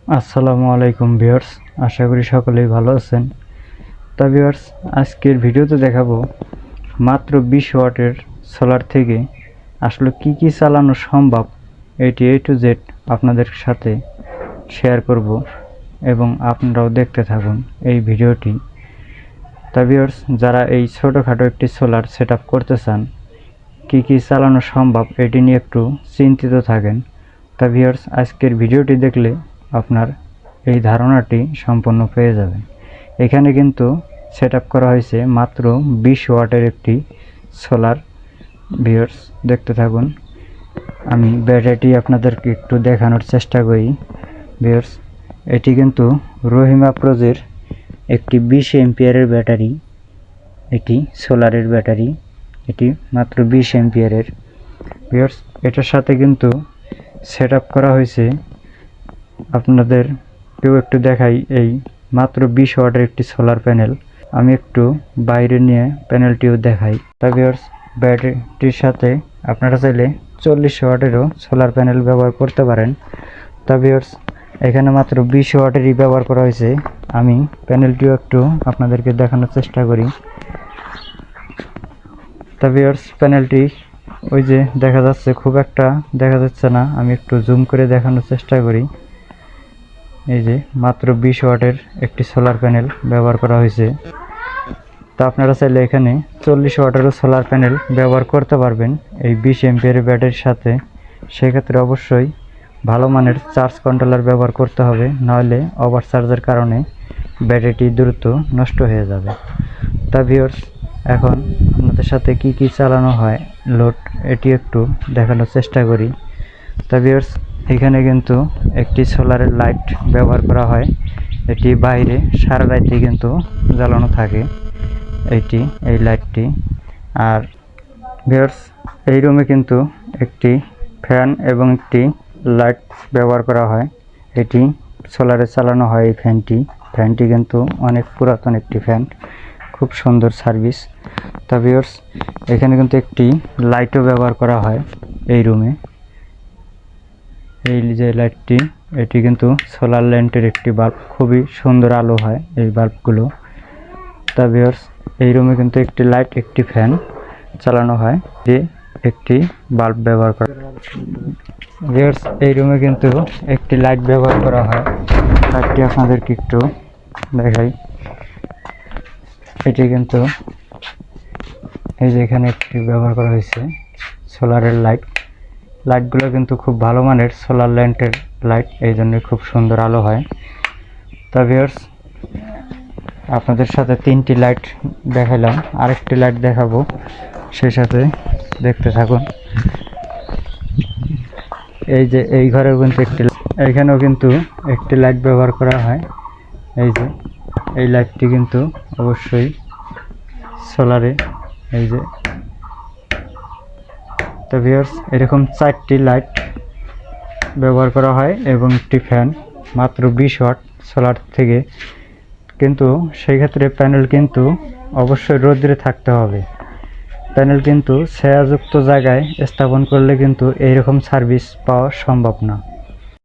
আসসালামু আলাইকুম ভিউয়ার্স, আশা করি সকলেই ভালো আছেন। তা ভিউয়ার্স, আজকের ভিডিওতে দেখাবো মাত্র 20 ওয়াটের সোলার থেকে আসলে কি চালানো সম্ভব, এটি A to Z আপনাদের সাথে শেয়ার করব এবং আপনারাও দেখতে থাকুন এই ভিডিওটি। তা ভিউয়ার্স, যারা এই ছোটোখাটো একটি সোলার সেট আপ করতে চান, কি চালানো সম্ভব এটি নিয়ে একটু চিন্তিত থাকেন, তা ভিউয়ার্স আজকের ভিডিওটি দেখলে আপনার এই ধারণাটি সম্পূর্ণ পেয়ে যাবেন। এখানে কিন্তু সেট আপ করা হয়েছে মাত্র 20 ওয়াটের একটি সোলার। ভিউয়ার্স দেখতে থাকুন, আমি ব্যাটারিটি আপনাদেরকে একটু দেখানোর চেষ্টা করি। ভিউয়ার্স, এটি কিন্তু রহিমা প্রোজের একটি 20 এম্পিয়ারের ব্যাটারি। এটি সোলারের ব্যাটারি, এটি মাত্র 20 এম্পিয়ারের। ভিউয়ার্স, এটার সাথে কিন্তু সেট আপ করা হয়েছে, আপনাদের কেউ একটু দেখাই, এই মাত্র 20 ওয়াটের একটি সোলার প্যানেল। আমি একটু বাইরে নিয়ে প্যানেলটিও দেখাই। তা ভিউয়ার্স, ব্যাটারিটির সাথে আপনারা চাইলে 40 ওয়াটেরও সোলার প্যানেল ব্যবহার করতে পারেন। তা ভিউয়ার্স, এখানে মাত্র 20 ওয়াটেরই ব্যবহার করা হয়েছে। আমি প্যানেলটিও একটু আপনাদেরকে দেখানোর চেষ্টা করি। তা ভিউয়ার্স, প্যানেলটি ওই যে দেখা যাচ্ছে, খুব একটা দেখা যাচ্ছে না, আমি একটু জুম করে দেখানোর চেষ্টা করি। এই যে মাত্র 20 ওয়াটের একটি সোলার প্যানেল ব্যবহার করা হয়েছে। তা আপনারা চাইলে এখানে 40 ওয়াটেরও সোলার প্যানেল ব্যবহার করতে পারবেন এই 20 এমপিয়ারের ব্যাটারির সাথে। সেক্ষেত্রে অবশ্যই ভালো মানের চার্জ কন্ট্রোলার ব্যবহার করতে হবে, নাহলে ওভারচার্জের কারণে ব্যাটারিটি দ্রুত নষ্ট হয়ে যাবে। তা ভিউয়ার্স, এখন আপনাদের সাথে কি চালানো হয় লোড, এটি একটু দেখানোর চেষ্টা করি। তা ভিউয়ার্স, এখানে কিন্তু একটি সোলারের লাইট ব্যবহার করা হয়। এটি বাইরে সারা রাতে কিন্তু জ্বালানো থাকে এই লাইটটি। আর ভিউয়ার্স, এই রুমে কিন্তু একটি ফ্যান এবং একটি লাইট ব্যবহার করা হয়। এটি সোলারে চালানো হয়। এই ফ্যানটি কিন্তু অনেক পুরাতন একটি ফ্যান, খুব সুন্দর সার্ভিস। তা ভিউয়ার্স, এখানে কিন্তু একটি লাইটও ব্যবহার করা হয় এই রুমে। এই যে লাইটটি, এটি কিন্তু সোলার ল্যান্টের একটি বাল্ব, খুবই সুন্দর আলো হয় এই বাল্বগুলো। তা ভিউয়ার্স, এই রুমে কিন্তু একটি লাইট, একটি ফ্যান চালানো হয়, যে একটি বাল্ব ব্যবহার করা। ভিউয়ার্স, এই রুমে কিন্তু একটি লাইট ব্যবহার করা হয়। লাইটটি আপনাদেরকে একটু দেখাই। এটি কিন্তু এই যে এখানে একটি ব্যবহার করা হয়েছে সোলারের লাইটগুলো কিন্তু খুব ভালো মানের সোলার ল্যান্টের লাইট, এই জন্য খুব সুন্দর আলো হয়। তা ভিউয়ার্স, আপনাদের সাথে 3টি লাইট দেখালাম, আরেকটি লাইট দেখাবো, সেই সাথে দেখতে থাকুন। এই যে এই ঘরেও কিন্তু এইখানেও কিন্তু একটি লাইট ব্যবহার করা হয়। এই যে এই লাইটটি কিন্তু অবশ্যই সোলারে। এই যে, তো ভিউয়ার্স, এরকম 4টি লাইট ব্যবহার করা হয় এবং একটি ফ্যান, মাত্র 20 ওয়াট সোলার থেকে। কিন্তু সেই ক্ষেত্রে প্যানেল কিন্তু অবশ্যই রোদ্রে থাকতে হবে। প্যানেল কিন্তু ছায়াযুক্ত জায়গায় স্থাপন করলে কিন্তু এইরকম সার্ভিস পাওয়া সম্ভব না।